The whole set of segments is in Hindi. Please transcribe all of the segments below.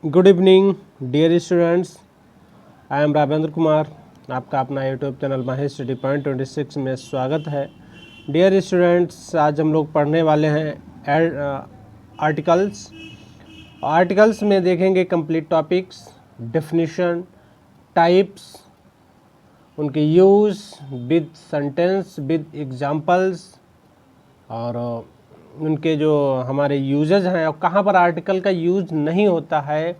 Good evening dear students, I am Raghavendra Kumar. आपका अपना YouTube channel Mahir study point 26 में स्वागत है। डियर स्टूडेंट्स, आज हम लोग पढ़ने वाले हैं आर्टिकल्स। आर्टिकल्स में देखेंगे कंप्लीट टॉपिक्स, डेफिनेशन, टाइप्स, उनके use with sentence with examples और उनके जो हमारे यूजेज हैं और कहाँ पर आर्टिकल का यूज नहीं होता है,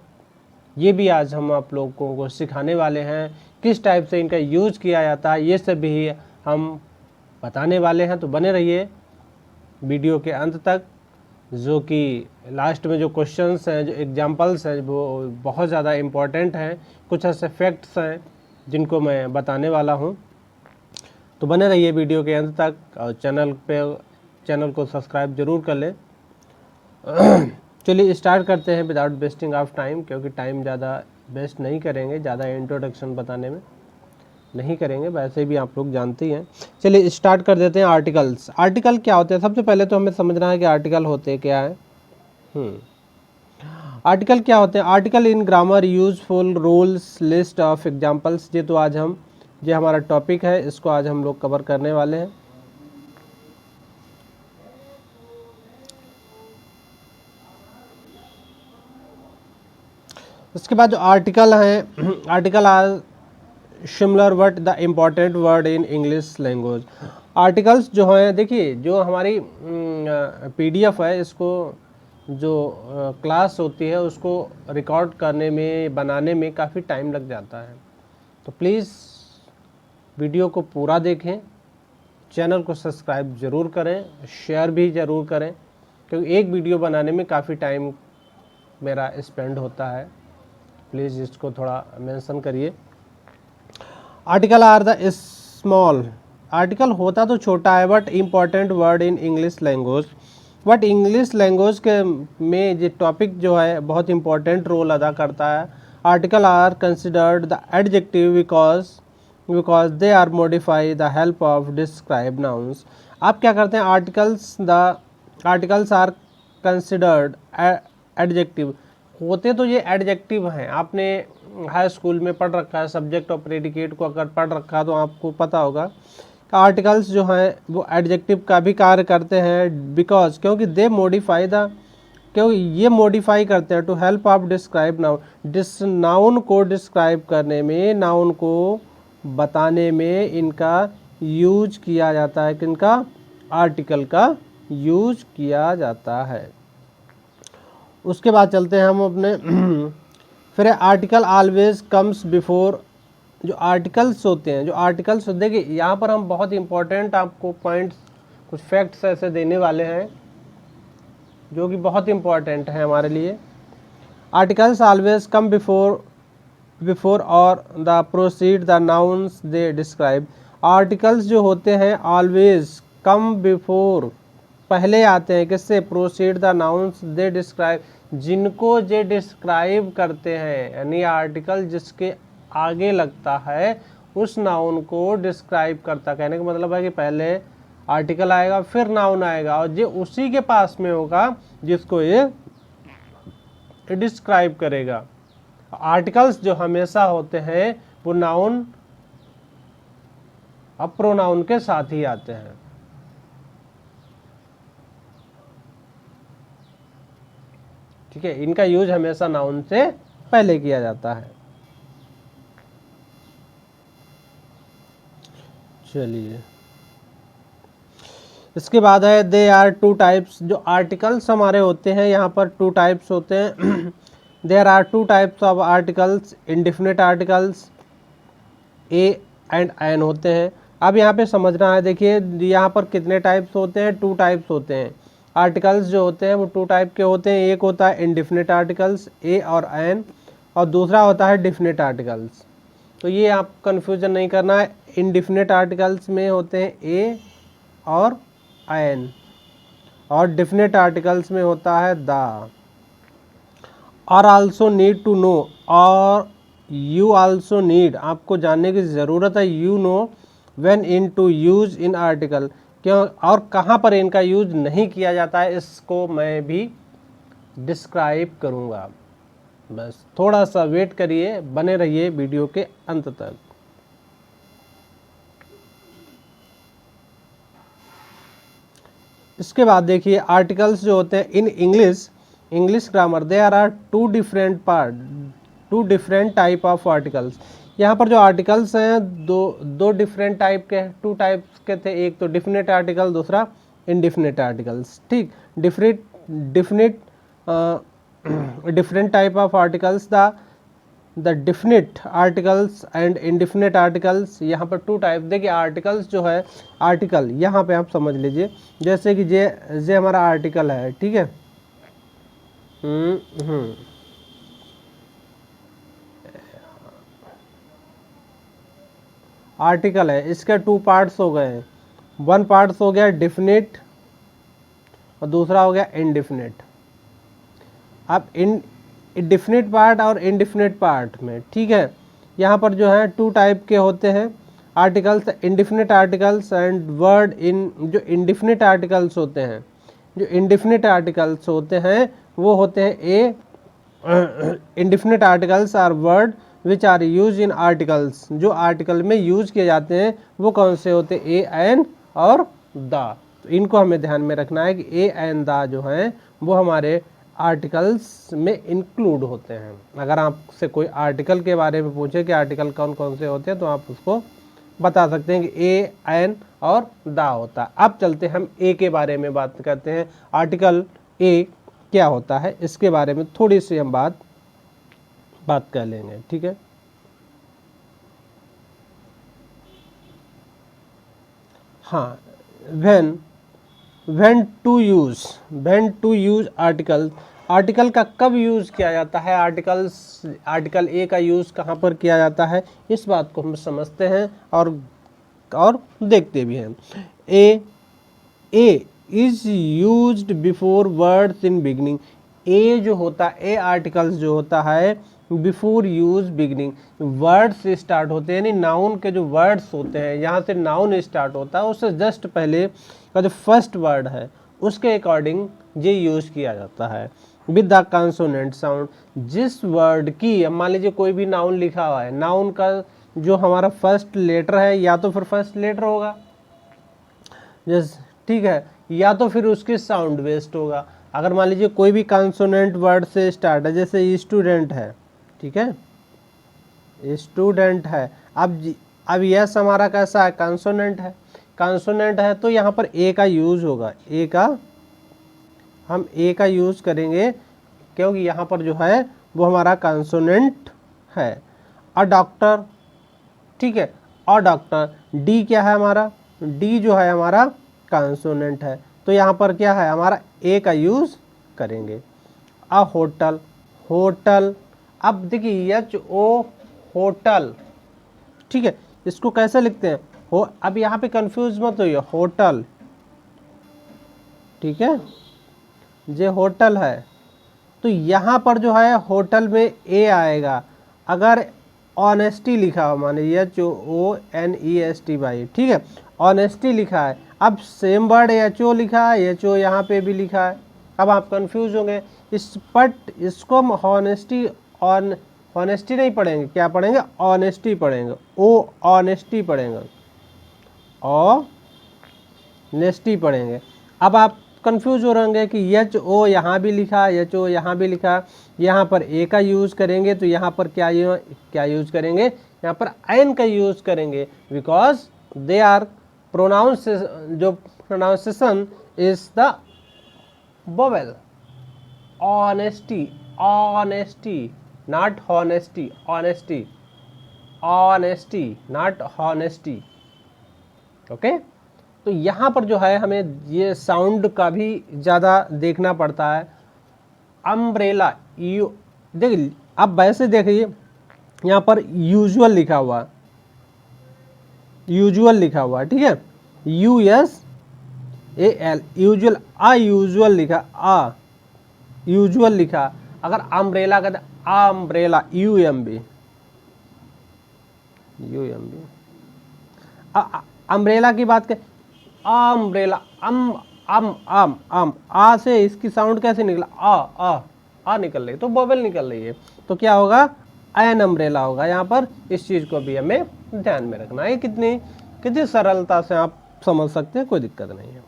ये भी आज हम आप लोगों को सिखाने वाले हैं। किस टाइप से इनका यूज किया जाता है ये सब भी हम बताने वाले हैं। तो बने रहिए वीडियो के अंत तक, जो कि लास्ट में जो क्वेश्चंस हैं, जो एग्जांपल्स हैं, वो बहुत ज़्यादा इम्पोर्टेंट हैं। कुछ ऐसे फैक्ट्स हैं जिनको मैं बताने वाला हूँ। तो बने रहिए वीडियो के अंत तक और चैनल को सब्सक्राइब जरूर कर लें। चलिए स्टार्ट करते हैं विदाउट वेस्टिंग ऑफ टाइम, क्योंकि टाइम ज़्यादा वेस्ट नहीं करेंगे, ज़्यादा इंट्रोडक्शन बताने में नहीं करेंगे, वैसे भी आप लोग जानते ही हैं। चलिए स्टार्ट कर देते हैं। आर्टिकल्स, आर्टिकल क्या होते हैं? सबसे पहले तो हमें समझना है कि आर्टिकल होते क्या है। आर्टिकल क्या होते हैं? Article in grammar useful rules list of examples. ये तो आज हम ये हमारा टॉपिक है, इसको आज हम लोग कवर करने वाले हैं। उसके बाद जो आर्टिकल हैं, article are similar word the important word in English language. Articles जो हैं, देखिए जो हमारी पीडीएफ है, इसको जो क्लास होती है उसको रिकॉर्ड करने में, बनाने में काफ़ी टाइम लग जाता है। तो प्लीज़ वीडियो को पूरा देखें, चैनल को सब्सक्राइब ज़रूर करें, शेयर भी ज़रूर करें, क्योंकि एक वीडियो बनाने में काफ़ी टाइम मेरा स्पेंड होता है। प्लीज़ इसको थोड़ा मेंशन करिए। Article are the small, article होता तो छोटा है but important word in English language. But English language के में ये टॉपिक जो है बहुत इंपॉर्टेंट रोल अदा करता है। Article are considered the adjective because they are modify the help of describe nouns. आप क्या करते हैं? आर्टिकल्स आर कंसिडर्ड एडजेक्टिव होते तो ये एडजेक्टिव हैं। आपने हाई स्कूल में पढ़ रखा है, सब्जेक्ट और प्रेडिकेट को अगर पढ़ रखा है तो आपको पता होगा कि आर्टिकल्स जो हैं वो एडजेक्टिव का भी कार्य करते हैं। बिकॉज क्योंकि दे मॉडिफाई द, क्योंकि ये मॉडिफाई करते हैं to help of describe noun. Noun को डिस्क्राइब करने में, नाउन को बताने में इनका यूज किया जाता है। किनका? आर्टिकल का यूज किया जाता है। उसके बाद चलते हैं हम अपने फिर आर्टिकल ऑलवेज कम्स बिफोर। जो आर्टिकल्स होते हैं, जो आर्टिकल्स देखिए यहाँ पर हम बहुत इंपॉर्टेंट आपको पॉइंट्स, कुछ फैक्ट्स ऐसे देने वाले हैं जो कि बहुत इंपॉर्टेंट है हमारे लिए। आर्टिकल्स ऑलवेज कम बिफोर और the proceed the nouns they describe. Articles जो होते हैं ऑलवेज कम बिफोर, पहले आते हैं किससे? Proceed the nouns they describe, जिनको जे डिस्क्राइब करते हैं, यानी आर्टिकल जिसके आगे लगता है उस नाउन को डिस्क्राइब करता। कहने का मतलब है कि पहले आर्टिकल आएगा फिर नाउन आएगा और ये उसी के पास में होगा जिसको ये डिस्क्राइब करेगा। आर्टिकल्स जो हमेशा होते हैं वो नाउन और प्रोनाउन के साथ ही आते हैं। ठीक है, इनका यूज हमेशा नाउन से पहले किया जाता है। चलिए इसके बाद है दे आर टू टाइप्स। जो आर्टिकल्स हमारे होते हैं यहाँ पर टू टाइप्स होते हैं। There are two types of articles, indefinite articles a and an होते हैं। अब यहाँ पे समझना है, देखिए यहाँ पर कितने टाइप्स होते हैं? टू टाइप्स होते हैं। आर्टिकल्स जो होते हैं वो टू टाइप के होते हैं। एक होता है इंडिफिनिट आर्टिकल्स ए और एन, और दूसरा होता है डिफिनिट आर्टिकल्स। तो ये आप कंफ्यूजन नहीं करना है। इंडिफिनिट आर्टिकल्स में होते हैं ए और एन, और डिफिनिट आर्टिकल्स में होता है the. Are also need to know, और यू आल्सो नीड, आपको जानने की ज़रूरत है। You know when in to use in article, क्यों और कहाँ पर इनका यूज नहीं किया जाता है, इसको मैं भी डिस्क्राइब करूँगा। बस थोड़ा सा वेट करिए, बने रहिए वीडियो के अंत तक। इसके बाद देखिए आर्टिकल्स जो होते हैं in English grammar, there are two different type of articles. यहाँ पर जो आर्टिकल्स हैं दो डिफरेंट टाइप के, टू टाइप्स के थे, एक तो डिफिनिट आर्टिकल, दूसरा इनडिफिनिट आर्टिकल्स। ठीक, definite different type of articles, the definite articles and indefinite articles. यहाँ पर टू टाइप। देखिए आर्टिकल्स जो है, आर्टिकल यहाँ पे आप समझ लीजिए, जैसे कि जे हमारा आर्टिकल है, ठीक है। आर्टिकल है, इसके टू पार्ट्स हो गए हैं। वन पार्ट्स हो गया डिफिनिट और दूसरा हो गया इनडिफिनिट। अब डिफिनिट पार्ट और इनडिफिनिट पार्ट में, ठीक है, यहाँ पर जो है टू टाइप के होते हैं articles, indefinite articles and word in. जो इनडिफिनिट आर्टिकल्स होते हैं, वो होते हैं indefinite articles are word which are use in articles. जो आर्टिकल में यूज किए जाते हैं वो कौन से होते हैं? ए, एन और द। तो इनको हमें ध्यान में रखना है कि ए, एन, द जो हैं वो हमारे आर्टिकल्स में इंक्लूड होते हैं। अगर आपसे कोई आर्टिकल के बारे में पूछे कि आर्टिकल कौन कौन से होते हैं, तो आप उसको बता सकते हैं कि ए, एन और द होता है। अब चलते हैं हम ए के बारे में बात करते हैं। आर्टिकल ए क्या होता है इसके बारे में थोड़ी सी हम बात कर लेंगे, ठीक है। हाँ, व्हेन टू यूज आर्टिकल का कब यूज किया जाता है, आर्टिकल ए का यूज कहाँ पर किया जाता है, इस बात को हम समझते हैं और देखते भी हैं। A is used before words in beginning. A जो होता है, ए आर्टिकल्स जो होता है बिफोर यूज बिगनिंग, वर्ड से स्टार्ट होते हैं, यानी नाउन के जो वर्ड्स होते हैं, यहाँ से नाउन स्टार्ट होता है, उससे जस्ट पहले का जो फर्स्ट वर्ड है उसके अकॉर्डिंग ये यूज किया जाता है विद द कंसोनेंट साउंड। जिस वर्ड की, मान लीजिए कोई भी नाउन लिखा हुआ है, नाउन का जो हमारा फर्स्ट लेटर है या तो फिर फर्स्ट लेटर होगा, जैसे, ठीक है, या तो फिर उसकी साउंड बेस्ड होगा। अगर मान लीजिए कोई भी कंसोनेंट वर्ड से स्टार्ट है, जैसे स्टूडेंट है, ठीक है, स्टूडेंट है। अब यस हमारा कैसा है? कंसोनेंट है, तो यहाँ पर ए का यूज होगा, हम ए का यूज करेंगे क्योंकि यहाँ पर जो है वो हमारा कंसोनेंट है। अ डॉक्टर, ठीक है, अ डॉक्टर। डी क्या है हमारा? डी जो है हमारा कंसोनेंट है, तो यहाँ पर क्या है हमारा? ए का यूज करेंगे। अ होटल। अब देखिए HO होटल, ठीक है, इसको कैसे लिखते हैं? अब यहाँ पे कंफ्यूज मत होइए, होटल, ठीक है, ये होटल है, तो यहाँ पर जो है होटल में ए आएगा। अगर ऑनेस्टी लिखा हो, माने HONEST भाई, ठीक है, ऑनेस्टी लिखा है, अब सेम वर्ड HO लिखा है, HO यहाँ पे भी लिखा है, अब आप कंफ्यूज होंगे। इसको हम ऑनेस्टी नहीं पढ़ेंगे, क्या पढ़ेंगे? ऑनेस्टी पढ़ेंगे, ऑनेस्टी पढ़ेंगे, ऑनेस्टी पढ़ेंगे। अब आप कंफ्यूज हो रहेंगे कि HO यहाँ भी लिखा, HO यहाँ भी लिखा, यहाँ पर ए का यूज करेंगे तो यहाँ पर क्या यूज करेंगे? यहाँ पर एन का यूज करेंगे, because they are pronunciation is the vowel. Honesty not honesty, honesty not honesty, okay. तो यहाँ पर जो है हमें ये साउंड का भी ज़्यादा देखना पड़ता है। अम्ब्रेला, देखिए अब वैसे देखिए यहाँ पर यूजुअल लिखा हुआ, ठीक है, USAL, यूजुअल। यूजुअल लिखा। अगर अम्ब्रेला कहते अम्ब्रेला, UMB। अम्ब्रेला की बात करें, अम्ब्रेला, आ से इसकी साउंड कैसे निकला? आ, आ निकल रही है, तो वोवेल निकल रही है, तो क्या होगा, एन अम्ब्रेला होगा। यहाँ पर इस चीज को भी हमें ध्यान में रखना है। कितनी सरलता से आप समझ सकते हैं, कोई दिक्कत नहीं है।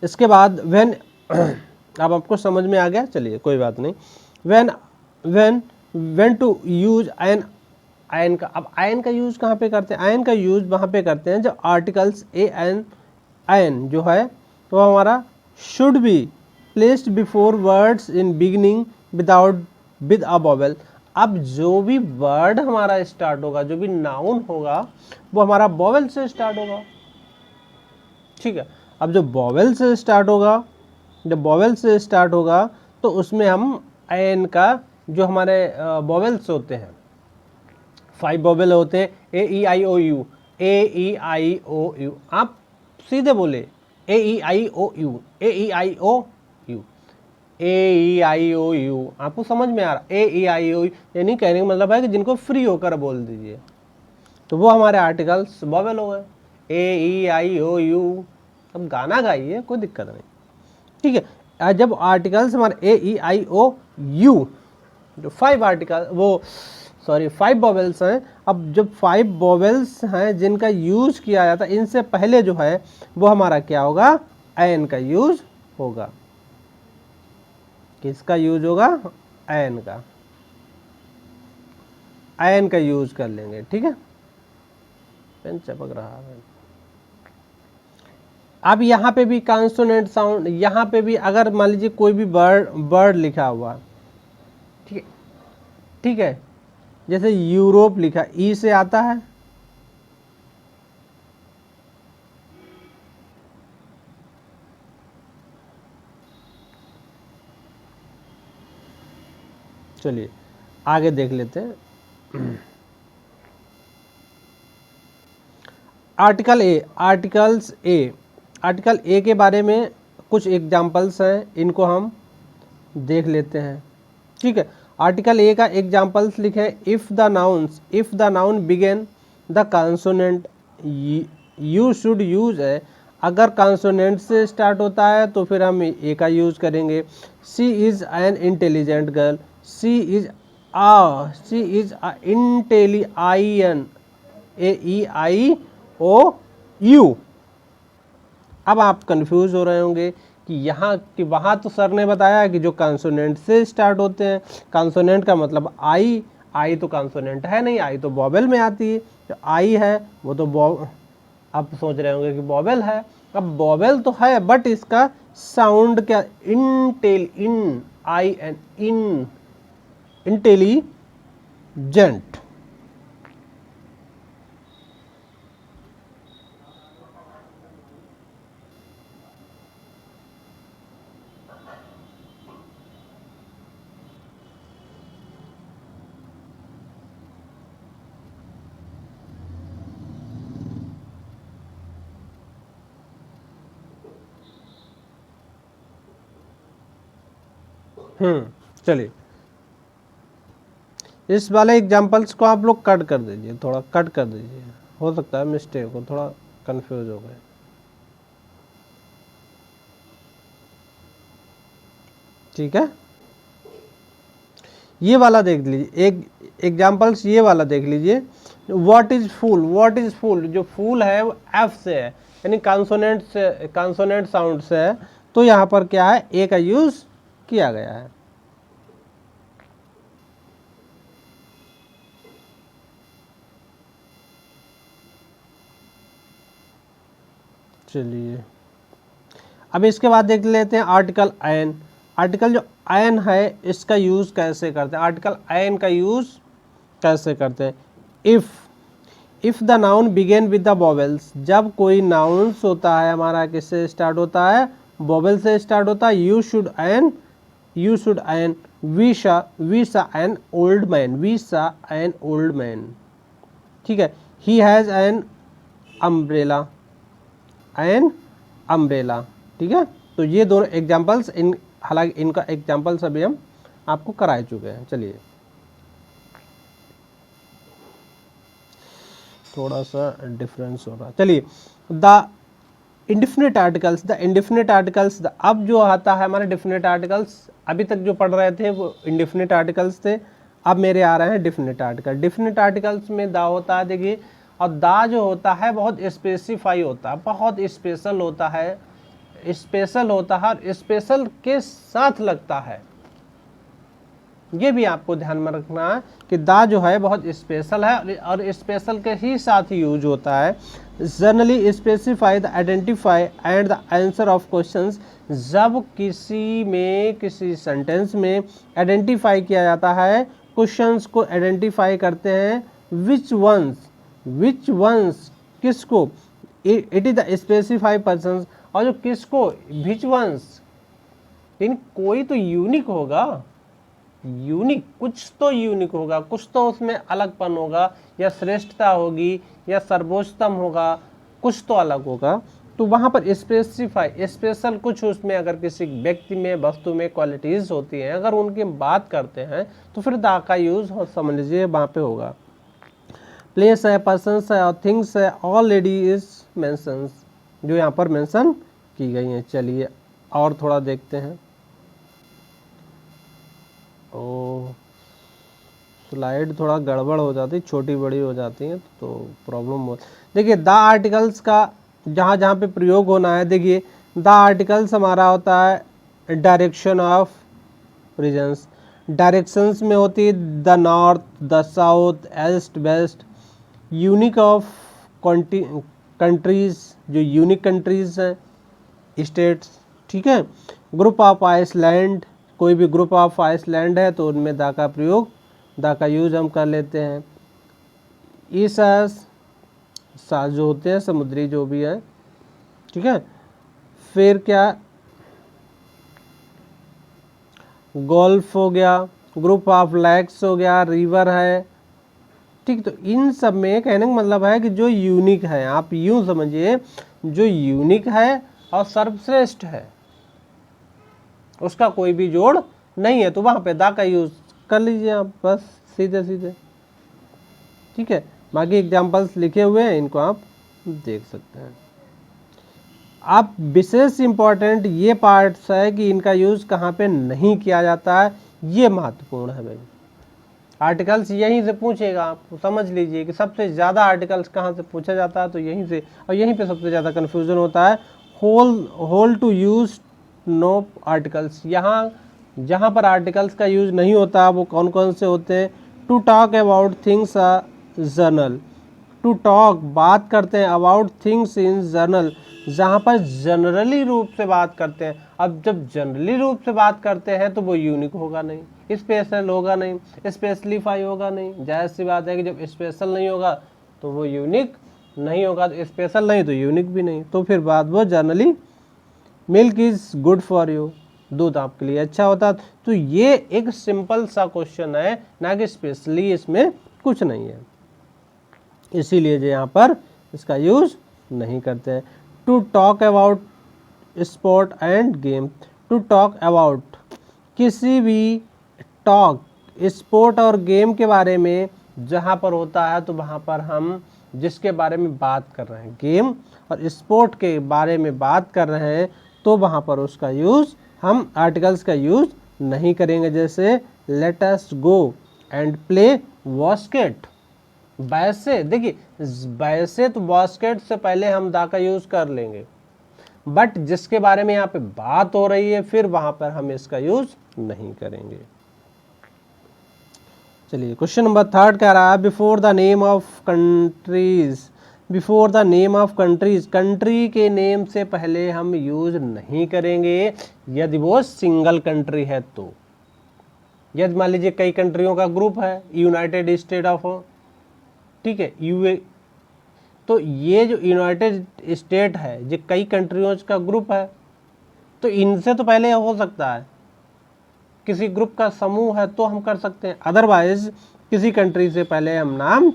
इसके बाद व्हेन अब आपको समझ में आ गया, चलिए कोई बात नहीं। When when when to use an, an का, अब आयन का यूज कहाँ पे करते हैं, आयन का यूज वहाँ पे करते हैं जब आर्टिकल्स ए एन आयन जो है तो हमारा should be placed before words in beginning without with a vowel. अब जो भी वर्ड हमारा स्टार्ट होगा, जो भी नाउन होगा, वो हमारा वोवेल से स्टार्ट होगा, ठीक है। अब जो वोवेल से स्टार्ट होगा, जब वोवेल से स्टार्ट होगा तो उसमें हम एन का जो हमारे वोवेल्स होते हैं, 5 वोवेल होते हैं, ए E I O U, A E I O you, आप सीधे बोले A E I O U, A E I O U, A E I O U, आपको समझ में आ रहा, ए ई आई ओ यू, यानी कहने का मतलब है कि जिनको फ्री होकर बोल दीजिए, तो वो हमारे आर्टिकल्स वोवेल हो गए, ए ई आई ओ यू। अब गाना गाइए, कोई दिक्कत नहीं, ठीक है। जब आर्टिकल्स हमारे ए ई आई ओ यू, जो 5 आर्टिकल, वो सॉरी 5 वोवेल्स हैं, अब जब 5 वोवेल्स हैं जिनका यूज किया जाता है, इनसे पहले जो है वो हमारा क्या होगा, एन का यूज होगा। किसका यूज होगा, एन का, एन का यूज कर लेंगे, ठीक है। पेन चपक रहा है। अब यहाँ पे भी कॉन्सोनेंट साउंड, यहाँ पे भी अगर मान लीजिए कोई भी वर्ड लिखा हुआ, ठीक है, ठीक है, जैसे यूरोप लिखा, ई से आता है, चलिए आगे देख लेते हैं। आर्टिकल ए, आर्टिकल ए के बारे में कुछ एग्जाम्पल्स हैं, इनको हम देख लेते हैं, ठीक है। आर्टिकल ए का एग्जाम्पल्स लिखे, if the noun begin the consonant you should use है। अगर कॉन्सोनेंट से स्टार्ट होता है तो फिर हम ए का यूज करेंगे। She is an intelligent girl, she is a intelligent, A E I O U. अब आप कंफ्यूज हो रहे होंगे कि यहाँ कि वहाँ तो सर ने बताया कि जो कॉन्सोनेंट से स्टार्ट होते हैं, कॉन्सोनेंट का मतलब आई तो कॉन्सोनेंट है नहीं, आई तो वोवेल में आती है, जो आई है वो तो आप सोच रहे होंगे कि वोवेल है। अब वोवेल तो है बट इसका साउंड क्या, इन आई एन इन, इंटेलिजेंट। चलिए इस वाले एग्जाम्पल्स को आप लोग कट कर दीजिए, थोड़ा कट कर दीजिए, हो सकता है मिस्टेक हो, थोड़ा कंफ्यूज हो गए, ठीक है। ये वाला देख लीजिए, एक एग्जाम्पल्स ये वाला देख लीजिए, व्हाट इज फूल, जो फूल है वो एफ से है, यानी कॉन्सोनेंट साउंड से है, तो यहाँ पर क्या है, ए का यूज किया गया है। चलिए अब इसके बाद देख लेते हैं आर्टिकल आयन। आर्टिकल जो आयन है इसका यूज कैसे करते हैं, आर्टिकल आयन का यूज कैसे करते हैं। If the noun begin with the vowels, जब कोई नाउन्स होता है हमारा किससे स्टार्ट होता है, वोवेल से स्टार्ट होता है। You should an, we saw an old man, ठीक है। ही हैज एन अम्ब्रेला, ठीक है। तो ये दोनों एग्जाम्पल्स, हालांकि इनका एग्जाम्पल्स अभी हम आपको कराए चुके हैं। चलिए थोड़ा सा डिफरेंस हो रहा, चलिए। The indefinite articles, the indefinite articles, अब जो आता है हमारे डिफिनिट आर्टिकल्स, अभी तक जो पढ़ रहे थे वो इंडिफिनिट आर्टिकल्स थे, अब मेरे आ रहे हैं डिफिनिट आर्टिकल। डिफिनिट आर्टिकल्स में दा होता है, देखिए, और दा जो होता है बहुत स्पेसिफाई होता है, बहुत स्पेशल होता है, स्पेशल होता है और स्पेशल के साथ लगता है। ये भी आपको ध्यान में रखना है कि दा जो है बहुत स्पेशल है और स्पेशल के ही साथ यूज होता है। Generally specify the identify and the answer of questions, जब किसी सेंटेंस में आइडेंटिफाई किया जाता है, क्वेश्चंस को आइडेंटिफाई करते हैं, विच वंस किसको, it is the specify person, और जो किसको, विच वंस, इन कोई तो यूनिक होगा, यूनिक, कुछ तो यूनिक होगा, कुछ तो उसमें अलगपन होगा, या श्रेष्ठता होगी, या सर्वोत्तम होगा, कुछ तो अलग होगा। तो वहाँ पर स्पेसिफाई, स्पेशल कुछ उसमें अगर किसी व्यक्ति में, वस्तु में क्वालिटीज होती हैं, अगर उनकी बात करते हैं तो फिर दा का यूज समझ लीजिए वहाँ पे होगा। प्लेस है, पर्सन है और थिंग्स है, ऑलरेडी इज मेंशंस, जो यहाँ पर मेंशन की गई हैं। चलिए और थोड़ा देखते हैं। ओ, स्लाइड थोड़ा गड़बड़ हो जाती, छोटी बड़ी हो जाती है तो प्रॉब्लम हो। देखिए द आर्टिकल्स का जहाँ जहाँ पे प्रयोग होना है, देखिए द आर्टिकल्स हमारा होता है डायरेक्शन ऑफ रीजन्स, डायरेक्शंस में होती है the north, the south, east, west. Unique of countries, जो यूनिक कंट्रीज हैं, स्टेट्स, ठीक है। ग्रुप ऑफ आइसलैंड, कोई भी ग्रुप ऑफ आइसलैंड है तो उनमें दा का प्रयोग, दा का यूज हम कर लेते हैं। ईसास, सास जो होते हैं समुद्री जो भी है, ठीक है। फिर क्या, गोल्फ हो गया, ग्रुप ऑफ लेक्स हो गया, रिवर है, ठीक। तो इन सब में कहने का मतलब है कि जो यूनिक है, आप यूं समझिए, जो यूनिक है और सर्वश्रेष्ठ है, उसका कोई भी जोड़ नहीं है, तो वहां पे दा का यूज कर लीजिए आप, बस सीधे सीधे, ठीक है। बाकी एग्जांपल्स लिखे हुए हैं, इनको आप देख सकते हैं। आप विशेष इंपॉर्टेंट ये पार्ट्स है कि इनका यूज कहाँ पे नहीं किया जाता है, ये महत्वपूर्ण है भाई। आर्टिकल्स यहीं से पूछेगा, आप समझ लीजिए कि सबसे ज़्यादा आर्टिकल्स कहाँ से पूछा जाता है, तो यहीं से, और यहीं पे सबसे ज़्यादा कन्फ्यूजन होता है। Whole to use no articles, यहाँ जहाँ पर आर्टिकल्स का यूज नहीं होता वो कौन कौन से होते हैं। To talk about things general, to talk बात करते हैं, अबाउट थिंग्स इन जर्नल, जहाँ पर जनरली रूप से बात करते हैं। अब जब जनरली रूप से बात करते हैं तो वो यूनिक होगा नहीं, स्पेशल होगा नहीं, स्पेसिफाई होगा नहीं। जाहिर सी बात है कि जब स्पेशल नहीं होगा तो वो यूनिक नहीं होगा, तो स्पेशल नहीं तो यूनिक भी नहीं। तो फिर बात वो generally, milk is good for you, दूध आपके लिए अच्छा होता है। तो ये एक सिंपल सा क्वेश्चन है, ना कि स्पेशली इसमें कुछ नहीं है, इसीलिए जो यहाँ पर इसका यूज नहीं करते हैं। To talk about sport and game, to talk about, किसी भी टॉक स्पोर्ट और गेम के बारे में जहाँ पर होता है तो वहाँ पर हम जिसके बारे में बात कर रहे हैं, गेम और स्पोर्ट के बारे में बात कर रहे हैं, तो वहाँ पर उसका यूज़ हम आर्टिकल्स का यूज़ नहीं करेंगे। जैसे let us go and play basket, वैसे देखिए, वैसे तो बास्केट से पहले हम दा का यूज़ कर लेंगे, बट जिसके बारे में यहाँ पे बात हो रही है फिर वहाँ पर हम इसका यूज़ नहीं करेंगे। चलिए क्वेश्चन नंबर 3 कह रहा है, before the name of countries, before the name of countries, country के नेम से पहले हम यूज नहीं करेंगे यदि वो सिंगल कंट्री है तो। यदि मान लीजिए कई कंट्रियों का ग्रुप है, यूनाइटेड स्टेट ऑफ, ठीक है, यूए, तो ये जो यूनाइटेड स्टेट है ये कई कंट्रियों का ग्रुप है, तो इनसे तो पहले हो सकता है, किसी ग्रुप का समूह है तो हम कर सकते हैं, अदरवाइज किसी कंट्री से पहले हम नाम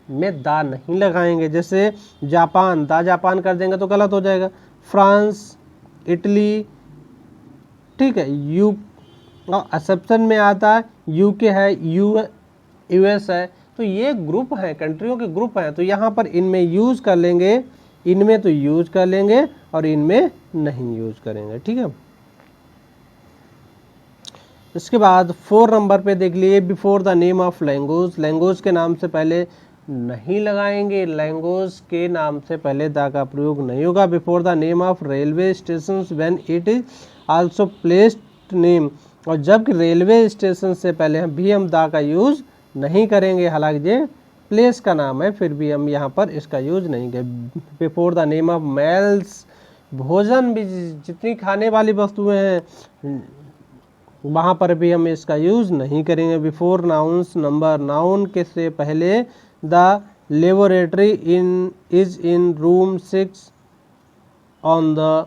में दा नहीं लगाएंगे। जैसे जापान, दा जापान कर देंगे तो गलत हो जाएगा। फ्रांस, इटली, ठीक है, यू और एक्सेप्शन में आता है यूके है, यूएस है, तो ये ग्रुप है, कंट्रियों के ग्रुप हैं, तो यहाँ पर इनमें यूज कर लेंगे इनमें तो यूज कर लेंगे और इनमें नहीं यूज करेंगे, ठीक है। इसके बाद 4 नंबर पे देख लिए, before the name of language, language के नाम से पहले नहीं लगाएंगे, लैंग्वेज के नाम से पहले दा का प्रयोग नहीं होगा। Before the name of railway station when it is also placed name, और जब रेलवे स्टेशन से पहले भी हम दा का यूज नहीं करेंगे, हालांकि ये प्लेस का नाम है फिर भी हम यहाँ पर इसका यूज नहीं करेंगे। Before the name of males, भोजन भी जितनी खाने वाली वस्तुएं हैं वहाँ पर भी हम इसका यूज नहीं करेंगे। बिफोर नाउन्स नंबर, नाउन के से पहले the laboratory is in room 6 on the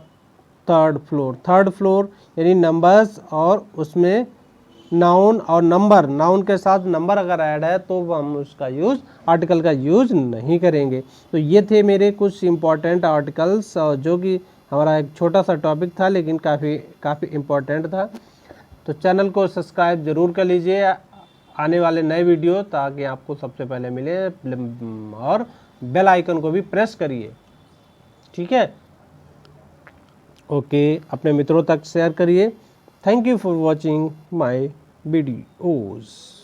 3rd floor, 3rd floor यानी नंबर्स और उसमें नाउन और नंबर, नाउन के साथ नंबर अगर ऐड है तो हम उसका यूज, आर्टिकल का यूज नहीं करेंगे। तो ये थे मेरे कुछ इंपॉर्टेंट आर्टिकल्स, जो कि हमारा एक छोटा सा टॉपिक था लेकिन काफ़ी इम्पोर्टेंट था। तो चैनल को सब्सक्राइब जरूर कर लीजिए आने वाले नए वीडियो ताकि आपको सबसे पहले मिले, और बेल आइकन को भी प्रेस करिए, ठीक है। ओके, अपने मित्रों तक शेयर करिए। Thank you for watching my videos.